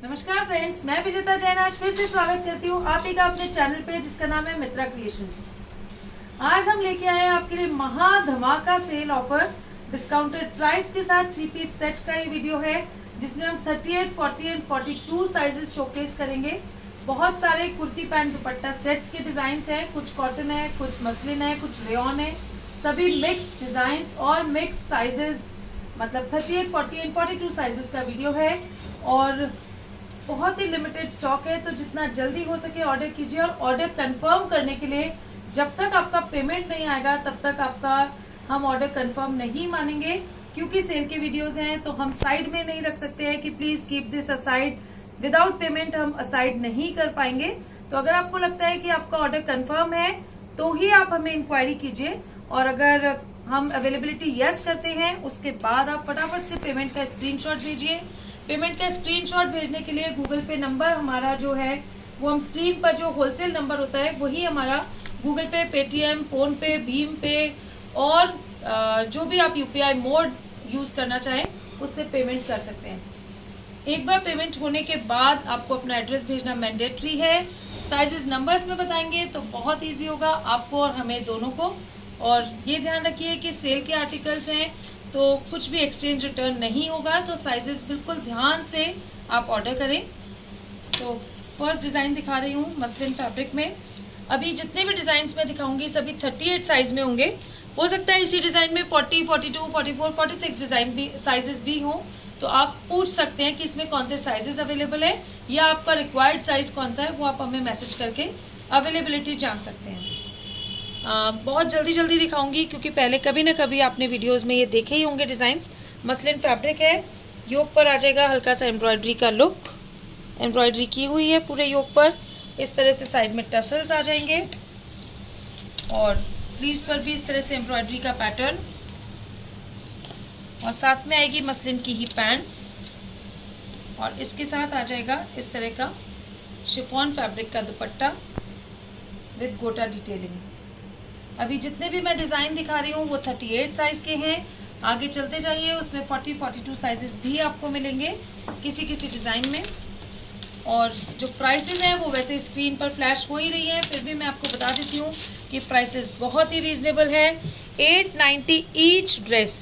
नमस्कार फ्रेंड्स, मैं विजेता जैन आज फिर से स्वागत करती हूँ आप ही का अपने चैनल पे जिसका नाम है मित्रा क्रिएशंस। आज हम लेके आए हैं आपके लिए महा धमाका सेल ऑफर डिस्काउंटेड प्राइस के साथ 3 पीस सेट का ये वीडियो है जिसमें हम 38, 40 एंड 42 साइजेस शोकेस करेंगे। बहुत सारे कुर्ती पैंट दुपट्टा सेट्स के डिजाइन है, कुछ कॉटन है, कुछ मसलिन है, कुछ रेयन है, सभी मिक्स डिजाइन और मिक्स साइजेस, मतलब 38, 40 एंड 42 साइजेस का वीडियो है और बहुत ही लिमिटेड स्टॉक है। तो जितना जल्दी हो सके ऑर्डर कीजिए और ऑर्डर कंफर्म करने के लिए जब तक आपका पेमेंट नहीं आएगा तब तक आपका हम ऑर्डर कंफर्म नहीं मानेंगे, क्योंकि सेल के वीडियोस हैं तो हम साइड में नहीं रख सकते हैं कि please keep this aside. Without payment हम असाइड नहीं कर पाएंगे। तो अगर आपको लगता है कि आपका ऑर्डर कंफर्म है तो ही आप हमें इंक्वायरी कीजिए, और अगर हम अवेलेबिलिटी यस करते हैं उसके बाद आप फटाफट से पेमेंट का स्क्रीनशॉट भेजिए। पेमेंट का स्क्रीनशॉट भेजने के लिए गूगल पे नंबर हमारा जो है वो हम स्क्रीन पर जो होलसेल नंबर होता है वही हमारा गूगल पे, पेटीएम, फोन पे, भीम पे और जो भी आप यूपीआई मोड यूज करना चाहें उससे पेमेंट कर सकते हैं। एक बार पेमेंट होने के बाद आपको अपना एड्रेस भेजना मैंडेटरी है। साइजेस नंबर्स में बताएंगे तो बहुत इजी होगा आपको और हमें दोनों को। और ये ध्यान रखिए कि सेल के आर्टिकल्स हैं तो कुछ भी एक्सचेंज रिटर्न नहीं होगा, तो साइजेस बिल्कुल ध्यान से आप ऑर्डर करें। तो फर्स्ट डिजाइन दिखा रही हूँ मसलिन फैब्रिक में। अभी जितने भी डिजाइन में दिखाऊंगी सभी 38 साइज में होंगे। हो सकता है इसी डिजाइन में 40, 42, 44, 46 डिजाइन भी साइजेस भी हों, तो आप पूछ सकते हैं कि इसमें कौन से साइजेस अवेलेबल है या आपका रिक्वायर्ड साइज कौन सा है, वो आप हमें मैसेज करके अवेलेबिलिटी जान सकते हैं। बहुत जल्दी दिखाऊंगी क्योंकि पहले कभी ना कभी आपने वीडियोस में ये देखे ही होंगे डिजाइन्स। मसलिन फैब्रिक है, योक पर आ जाएगा हल्का सा एम्ब्रॉयडरी का लुक, एम्ब्रॉयडरी की हुई है पूरे योक पर। इस तरह से साइड में टसल्स आ जाएंगे और स्लीव्स पर भी इस तरह से एम्ब्रॉयडरी का पैटर्न, और साथ में आएगी मसलिन की ही पैंट्स और इसके साथ आ जाएगा इस तरह का शिफॉन फैब्रिक का दुपट्टा विद गोटा डिटेलिंग। अभी जितने भी मैं डिजाइन दिखा रही हूँ वो 38 साइज के हैं। आगे चलते जाइए, उसमें 40, 42 साइजेस भी आपको मिलेंगे किसी किसी डिजाइन में। और जो प्राइसेस हैं वो वैसे स्क्रीन पर फ्लैश हो ही रही है, फिर भी मैं आपको बता देती हूँ कि प्राइसेस बहुत ही रीजनेबल है। 890 ईच ड्रेस।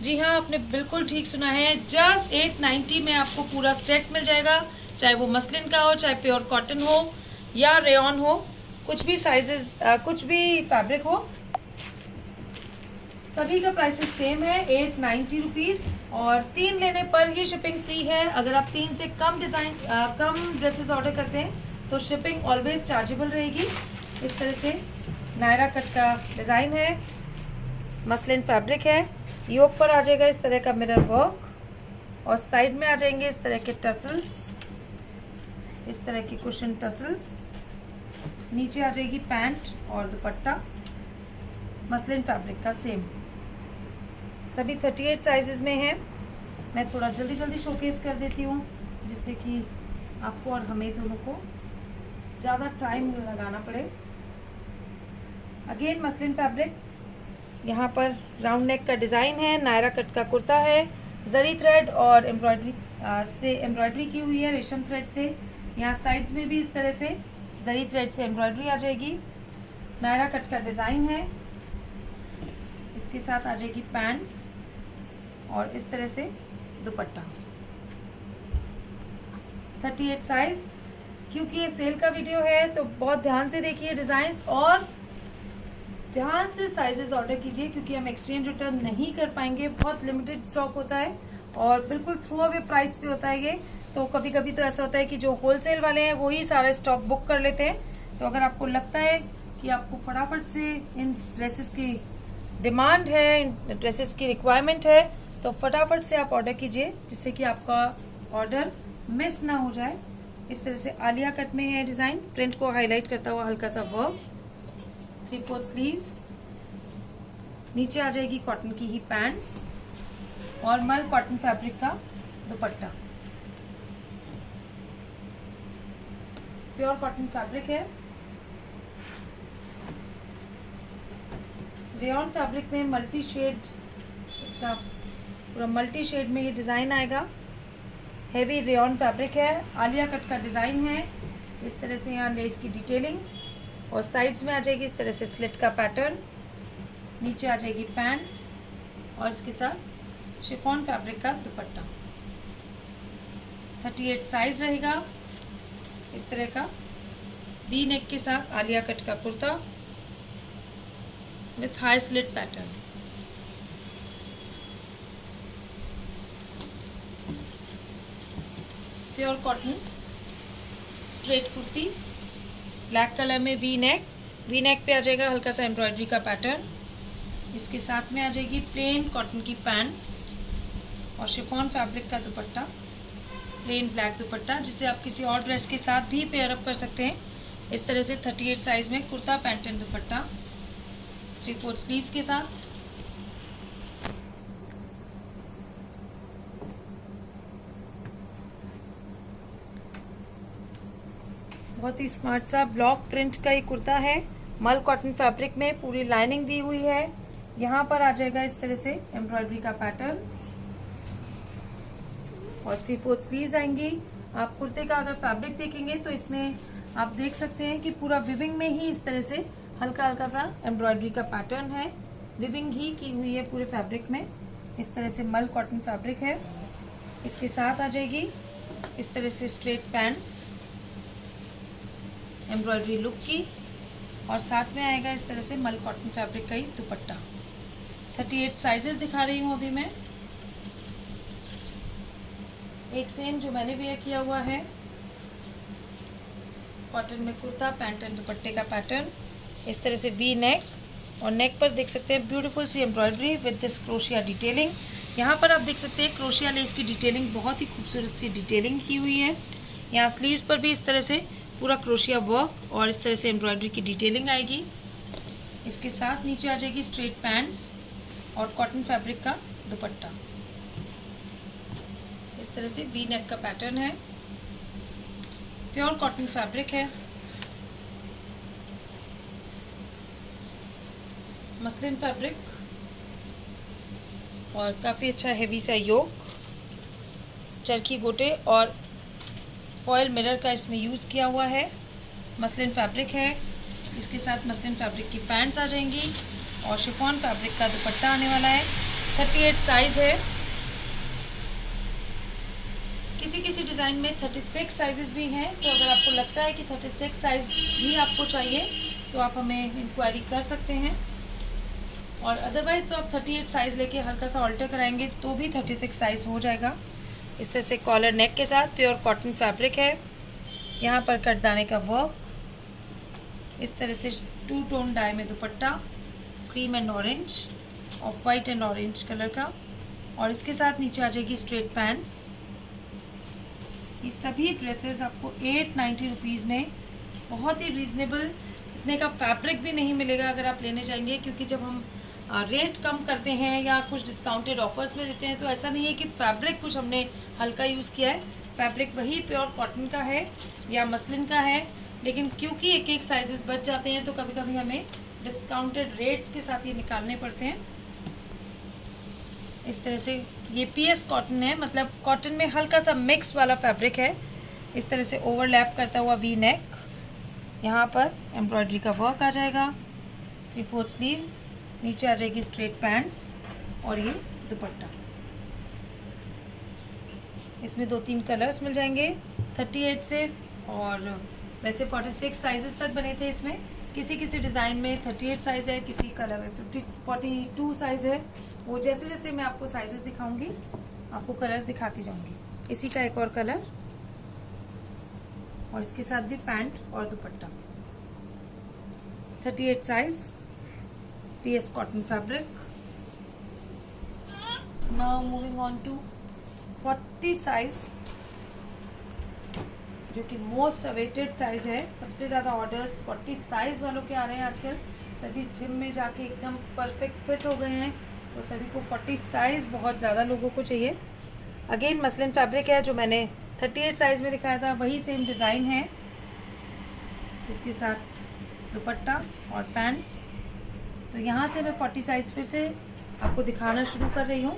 जी हाँ, आपने बिल्कुल ठीक सुना है, जस्ट 890 में आपको पूरा सेट मिल जाएगा, चाहे वो मसलिन का हो, चाहे प्योर कॉटन हो या रेयन हो, कुछ भी साइजेस, कुछ भी फैब्रिक हो, सभी का प्राइसेस सेम है 890 रुपीज। और 3 लेने पर ही शिपिंग फ्री है। अगर आप 3 से कम ड्रेसेस ऑर्डर करते हैं तो शिपिंग ऑलवेज चार्जेबल रहेगी। इस तरह से नायरा कट का डिजाइन है, मसलिन फैब्रिक है, योक पर आ जाएगा इस तरह का मिरर वर्क और साइड में आ जाएंगे इस तरह के टसल्स, इस तरह की कुशन टसल्स। नीचे आ जाएगी पैंट और दुपट्टा मसलिन फैब्रिक का सेम। सभी 38 साइजेस में है। मैं थोड़ा जल्दी शोकेस कर देती हूँ जिससे कि आपको और हमें दोनों को ज़्यादा टाइम लगाना पड़े। अगेन मसलिन फैब्रिक, यहाँ पर राउंड नेक का डिज़ाइन है, नायरा कट का कुर्ता है, जरी थ्रेड और एम्ब्रॉयडरी की हुई है रेशम थ्रेड से। यहाँ साइड्स में भी इस तरह से जरी थ्रेड से एम्ब्रॉयडरी आ जाएगी। नायरा कट का डिजाइन है, इसके साथ आ जाएगी पैंट्स और इस तरह से दुपट्टा। 38 साइज। क्योंकि ये सेल का वीडियो है तो बहुत ध्यान से देखिए डिजाइन्स और ध्यान से साइजेस ऑर्डर कीजिए, क्योंकि हम एक्सचेंज रिटर्न नहीं कर पाएंगे। बहुत लिमिटेड स्टॉक होता है और बिल्कुल थ्रू अवे प्राइस पे होता है ये। तो कभी कभी तो ऐसा होता है कि जो होलसेल वाले हैं वो ही सारा स्टॉक बुक कर लेते हैं। तो अगर आपको लगता है कि आपको फटाफट से इन ड्रेसेस की डिमांड है, इन ड्रेसेस की रिक्वायरमेंट है, तो फटाफट से आप ऑर्डर कीजिए जिससे कि आपका ऑर्डर मिस ना हो जाए। इस तरह से आलिया कट में है डिजाइन, प्रिंट को हाईलाइट करता हुआ हल्का सा वर्क, 3/4 स्लीव्स। नीचे आ जाएगी कॉटन की ही पैंट्स और मल कॉटन फैब्रिक का दुपट्टा। प्योर कॉटन फैब्रिक है, रेयन फैब्रिक में मल्टी शेड, इसका पूरा मल्टी शेड में ये डिजाइन आएगा। हेवी रेयॉन फैब्रिक है, आलिया कट का डिज़ाइन है। इस तरह से यहाँ लेस की डिटेलिंग और साइड्स में आ जाएगी इस तरह से स्लिट का पैटर्न। नीचे आ जाएगी पैंट्स और इसके साथ शिफॉन फैब्रिक का दुपट्टा। 38 साइज रहेगा। इस तरह का वी नेक के साथ आलिया कट का kurta with high slit pattern. Pure cotton straight kurti black colour में वी नेक पे आ जाएगा हल्का सा एम्ब्रॉयडरी का पैटर्न। इसके साथ में आ जाएगी प्लेन कॉटन की पैंट्स और शिफॉन फैब्रिक का दुपट्टा, प्लेन ब्लैक दुपट्टा, जिसे आप किसी और ड्रेस के साथ भी पेयर अप कर सकते हैं। इस तरह से 38 साइज में kurta pant and dupatta 3/4 sleeves के साथ। बहुत ही स्मार्ट सा ब्लॉक प्रिंट का ये कुर्ता है, मल कॉटन फैब्रिक में पूरी लाइनिंग दी हुई है। यहाँ पर आ जाएगा इस तरह से एम्ब्रॉयडरी का पैटर्न और 3/4 स्लीव्स आएंगी। आप कुर्ते का अगर फैब्रिक देखेंगे तो इसमें आप देख सकते हैं कि पूरा विविंग में ही इस तरह से हल्का हल्का सा एम्ब्रॉयडरी का पैटर्न है। विविंग ही की हुई है पूरे फैब्रिक में। इस तरह से मल कॉटन फैब्रिक है। इसके साथ आ जाएगी इस तरह से स्ट्रेट पैंट्स एम्ब्रॉयडरी लुक की और साथ में आएगा इस तरह से मल कॉटन फैब्रिक का ही दुपट्टा। 38 साइजेस दिखा रही हूँ अभी मैं। एक सेम जो मैंने वेयर किया हुआ है कॉटन में कुर्ता पैंट एंड दुपट्टे का पैटर्न। इस तरह से वी नेक और नेक पर देख सकते हैं ब्यूटीफुल सी embroidery with this crochet detailing. यहाँ पर आप देख सकते हैं क्रोशिया लेस की डिटेलिंग, बहुत ही खूबसूरत सी डिटेलिंग की हुई है। यहाँ स्लीव्स पर भी इस तरह से पूरा क्रोशिया वर्क और इस तरह से एम्ब्रॉयडरी की डिटेलिंग आएगी। इसके साथ नीचे आ जाएगी स्ट्रेट पैंट्स और कॉटन फैब्रिक का दुपट्टा। इस तरह से वी नेक का पैटर्न है, प्योर कॉटन फैब्रिक है, मसलिन फैब्रिक और काफ़ी अच्छा हेवी सा योक, चरखी गोटे और फॉयल मिरर का इसमें यूज़ किया हुआ है। मसलिन फैब्रिक है। इसके साथ मसलिन फैब्रिक की पैंट्स आ जाएंगी और शिफॉन फैब्रिक का दुपट्टा आने वाला है। 38 साइज है। किसी किसी डिज़ाइन में 36 साइजेस भी हैं, तो अगर आपको लगता है कि 36 साइज भी आपको चाहिए तो आप हमें इंक्वायरी कर सकते हैं, और अदरवाइज तो आप 38 साइज लेके हल्का सा ऑल्टर कराएंगे तो भी 36 साइज हो जाएगा। इस तरह से कॉलर नेक के साथ प्योर कॉटन फैब्रिक है। यहाँ पर कटदाने का वर्क, इस तरह से 2 टोन डाई में दुपट्टा, cream and orange, of white and orange colour का, और इसके साथ नीचे आ जाएगी स्ट्रेट पैंट्स। ये सभी ड्रेसेस आपको 890 रुपीज़ में बहुत ही रीजनेबल, इतने का फैब्रिक भी नहीं मिलेगा अगर आप लेने जाएंगे, क्योंकि जब हम रेट कम करते हैं या कुछ डिस्काउंटेड ऑफर्स में देते हैं तो ऐसा नहीं है कि फैब्रिक कुछ हमने हल्का यूज़ किया है। फैब्रिक वही प्योर कॉटन का है या मसलिन का है, लेकिन क्योंकि एक एक साइजेस बच जाते हैं तो कभी कभी हमें डिस्काउंटेड रेट्स के साथ ये निकालने पड़ते हैं। इस तरह से ये पीएस कॉटन है, मतलब कॉटन में हल्का सा मिक्स वाला फैब्रिक है। इस तरह से ओवरलैप करता हुआ वी नेक, यहाँ पर एम्ब्रॉयडरी का वर्क आ जाएगा, 3/4 स्लीव्स, नीचे आ जाएगी स्ट्रेट पैंट्स और ये दुपट्टा। इसमें 2-3 कलर्स मिल जाएंगे 38 से, और वैसे 46 साइजेस तक बने थे इसमें। किसी किसी डिज़ाइन में 38 साइज है, किसी कलर में 42 साइज है। वो जैसे जैसे मैं आपको साइजेस दिखाऊंगी आपको कलर्स दिखाती जाऊंगी। इसी का एक और कलर, और इसके साथ भी पैंट और dupatta. 38 size PS cotton fabric. Now moving on to 40 size, जो कि मोस्ट अवेटेड साइज है। सबसे ज़्यादा ऑर्डर्स 40 साइज वालों के आ रहे हैं आजकल। सभी जिम में जाके एकदम परफेक्ट फिट हो गए हैं, तो सभी को 40 साइज बहुत ज़्यादा लोगों को चाहिए। अगेन मसलिन फैब्रिक है, जो मैंने 38 साइज में दिखाया था वही सेम डिज़ाइन है। इसके साथ दुपट्टा और पैंट्स। तो यहाँ से मैं 40 साइज फिर से आपको दिखाना शुरू कर रही हूँ।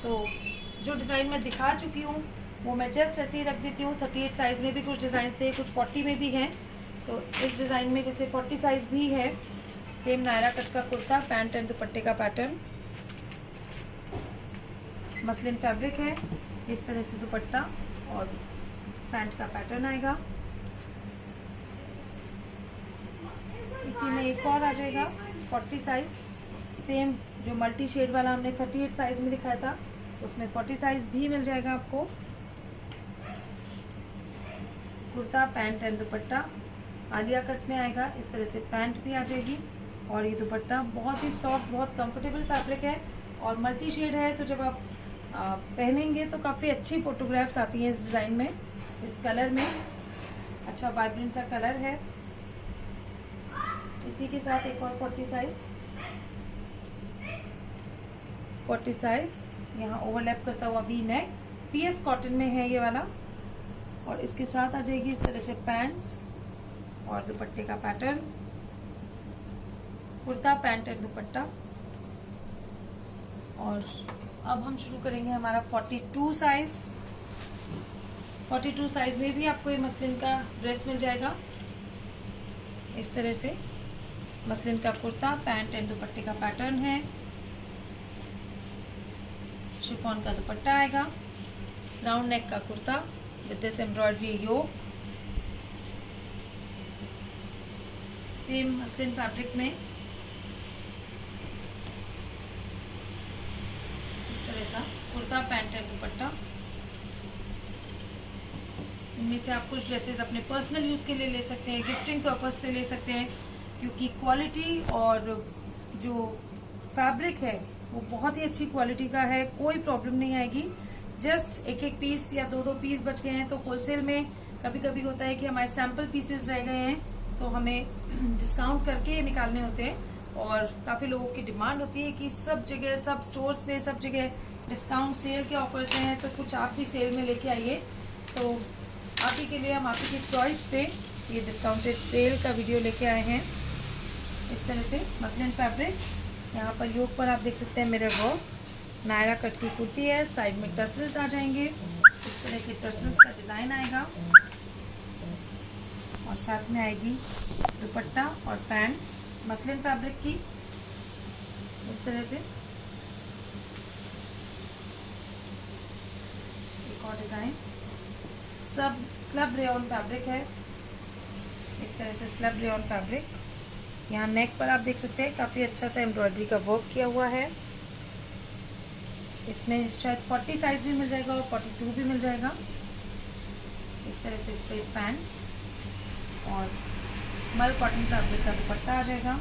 तो जो डिज़ाइन मैं दिखा चुकी हूँ वो मैं जस्ट ऐसे ही रख देती हूँ। 38 साइज में भी कुछ डिज़ाइन थे, कुछ 40 में भी हैं। तो इस डिज़ाइन में जैसे 40 साइज भी है। सेम नायरा कट का कुर्ता, पैंट एंड दुपट्टे का पैटर्न, मसलिन फैब्रिक है। इस तरह से दुपट्टा और पैंट का पैटर्न आएगा। इसी में एक और आ जाएगा 40 साइज, सेम जो मल्टी शेड वाला हमने 38 साइज में दिखाया था, उसमें 40 साइज भी मिल जाएगा आपको। Kurta, pant and dupatta Alia cut में आएगा। इस तरह से पैंट भी आ जाएगी और ये दुपट्टा बहुत ही सॉफ्ट, बहुत कंफर्टेबल फैब्रिक है और मल्टी शेड है। तो जब आप पहनेंगे तो काफ़ी अच्छी फोटोग्राफ्स आती हैं इस डिज़ाइन में, इस कलर में। अच्छा वाइब्रेंट सा कलर है। इसी के साथ एक और 40 साइज यहाँ ओवरलैप करता हुआ वी नेक, पीएस कॉटन में है ये वाला। और इसके साथ आ जाएगी इस तरह से पैंट्स और दुपट्टे का पैटर्न, कुर्ता, पैंट एंड दुपट्टा। और अब हम शुरू करेंगे हमारा 42 साइज। 42 साइज में भी आपको ये मसलिन का ड्रेस मिल जाएगा। इस तरह से मसलिन का कुर्ता, पैंट एंड दुपट्टे का पैटर्न है। शिफॉन का दुपट्टा आएगा, राउंड नेक का kurta with this embroidery yoke, same muslin fabric में। इस तरह का कुर्ता, पैंट एंड दुपट्टा। इनमें से आप कुछ ड्रेसेस अपने पर्सनल यूज के लिए ले सकते हैं, गिफ्टिंग पर्पज से ले सकते हैं, क्योंकि क्वालिटी और जो फैब्रिक है वो बहुत ही अच्छी क्वालिटी का है, कोई प्रॉब्लम नहीं आएगी। जस्ट एक एक पीस या दो दो पीस बच गए हैं तो होलसेल में कभी कभी होता है कि हमारे सैंपल पीसेस रह गए हैं तो हमें डिस्काउंट करके निकालने होते हैं। और काफ़ी लोगों की डिमांड होती है कि सब जगह, सब स्टोर्स पे, सब जगह डिस्काउंट सेल के ऑफर्स हैं, तो कुछ आप भी सेल में लेके आइए। तो आप ही के लिए हम आप ही की चॉइस पे ये डिस्काउंटेड सेल का वीडियो लेके आए हैं। इस तरह से मसलिन फैब्रिक, यहाँ पर योक पर आप देख सकते हैं मिरर वर्क, नायरा कट की कुर्ती है, साइड में टसल्स आ जाएंगे। इस तरह के टसल्स का डिज़ाइन आएगा और साथ में आएगी दुपट्टा और पैंट्स मसलिन फैब्रिक की। इस तरह से एक और डिज़ाइन, सब स्लब रेयॉन फैब्रिक है। इस तरह से स्लब रेयॉन फैब्रिक, यहाँ नेक पर आप देख सकते हैं काफ़ी अच्छा सा एम्ब्रॉयडरी का वर्क किया हुआ है। इसमें शायद 40 साइज भी मिल जाएगा और 42 भी मिल जाएगा। इस तरह से स्ट्रेट पैंट्स और मल कॉटन फैब्रिक का दुपट्टा आ जाएगा।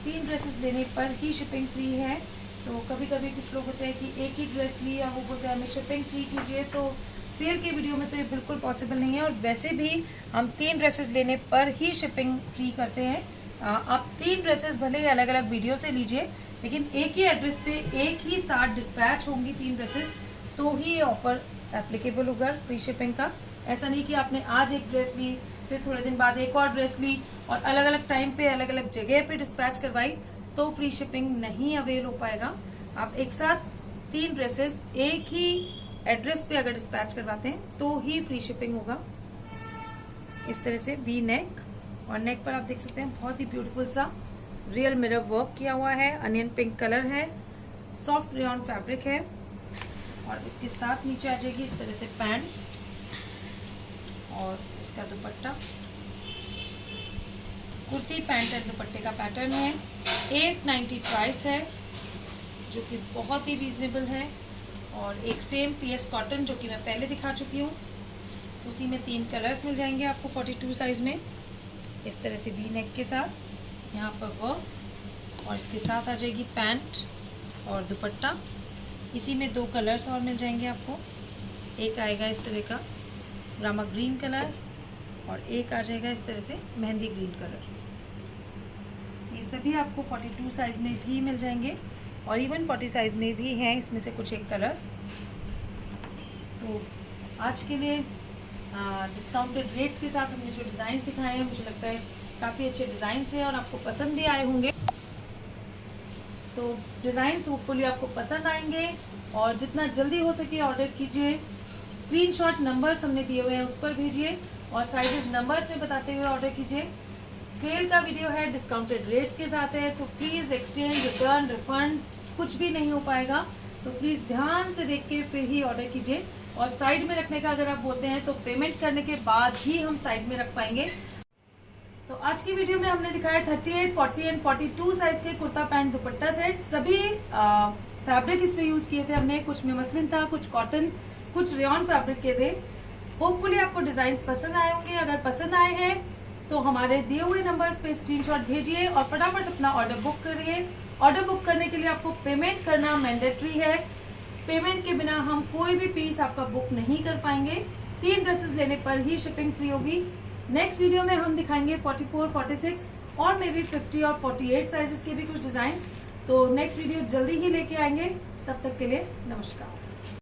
तीन ड्रेसेस लेने पर ही शिपिंग फ्री है। तो कभी कभी कुछ लोग होते हैं कि एक ही ड्रेस ली और वो बोलते हैं हमें शिपिंग फ्री कीजिए, तो सेल के वीडियो में तो ये बिल्कुल पॉसिबल नहीं है। और वैसे भी हम 3 ड्रेसेस लेने पर ही शिपिंग फ्री करते हैं। आप 3 ड्रेसेस भले ही अलग अलग वीडियो से लीजिए, लेकिन एक ही एड्रेस पे एक ही साथ डिस्पैच होंगी 3 ड्रेसेस, तो ही ये ऑफर एप्लीकेबल होगा फ्री शिपिंग का। ऐसा नहीं कि आपने आज एक ड्रेस ली, फिर थोड़े दिन बाद एक और ड्रेस ली और अलग अलग टाइम पे अलग अलग जगह पे डिस्पैच करवाई, तो फ्री शिपिंग नहीं अवेल हो पाएगा। आप एक साथ 3 ड्रेसेस एक ही एड्रेस पे अगर डिस्पैच करवाते हैं तो ही फ्री शिपिंग होगा। इस तरह से वी नेक, और नेक पर आप देख सकते हैं बहुत ही ब्यूटीफुल सा रियल मिरर वर्क किया हुआ है, अनियन पिंक कलर है, सॉफ्ट रेयॉन फैब्रिक है। और इसके साथ नीचे आ जाएगी इस तरह से पैंट्स और इसका दुपट्टा। कुर्ती, पैंट एंड दुपट्टे का पैटर्न है। 890 प्राइस है, जो कि बहुत ही रीजनेबल है। और एक सेम पीएस कॉटन जो कि मैं पहले दिखा चुकी हूँ, उसी में 3 कलर्स मिल जाएंगे आपको 42 साइज में। इस तरह से वी नेक के साथ यहाँ पर वर्क, और इसके साथ आ जाएगी पैंट और दुपट्टा। इसी में 2 कलर्स और मिल जाएंगे आपको। एक आएगा इस तरह का रामा ग्रीन कलर और एक आ जाएगा इस तरह से मेहंदी ग्रीन कलर। ये सभी आपको 42 साइज में भी मिल जाएंगे और इवन 40 साइज में भी हैं इसमें से कुछ एक कलर्स। तो आज के लिए डिस्काउंटेड रेट्स के साथ हमने जो डिज़ाइन दिखाए हैं, मुझे लगता है काफ़ी अच्छे डिज़ाइन हैं और आपको पसंद भी आए होंगे। तो डिज़ाइंस होपफुली आपको पसंद आएंगे और जितना जल्दी हो सके ऑर्डर कीजिए। स्क्रीनशॉट नंबर्स हमने दिए हुए हैं उस पर भेजिए और साइजेस नंबर्स में बताते हुए ऑर्डर कीजिए। सेल का वीडियो है, डिस्काउंटेड रेट्स के साथ है, तो प्लीज़ एक्सचेंज, रिटर्न, रिफंड कुछ भी नहीं हो पाएगा। तो प्लीज़ ध्यान से देख के फिर ही ऑर्डर कीजिए। और साइड में रखने का अगर आप बोलते हैं तो पेमेंट करने के बाद ही हम साइड में रख पाएंगे। तो आज की वीडियो में हमने दिखाया 38, 40 एंड 42 साइज के कुर्ता पैंट दुपट्टा सेट। सभी फैब्रिक इसमें यूज किए थे हमने, कुछ में मसलिन था, कुछ कॉटन, कुछ रेयॉन फैब्रिक के थे। होपफुली आपको डिजाइन पसंद आए होंगे। अगर पसंद आए हैं तो हमारे दिए हुए नंबर्स पे स्क्रीनशॉट भेजिए और फटाफट अपना ऑर्डर बुक करिए। ऑर्डर बुक करने के लिए आपको पेमेंट करना मैंडेटरी है। पेमेंट के बिना हम कोई भी पीस आपका बुक नहीं कर पाएंगे। 3 ड्रेसेस लेने पर ही शिपिंग फ्री होगी। नेक्स्ट वीडियो में हम दिखाएंगे 44, 46 और मे बी 50 और 48 साइजेस के भी कुछ डिजाइन। तो नेक्स्ट वीडियो जल्दी ही लेके आएंगे। तब तक के लिए नमस्कार।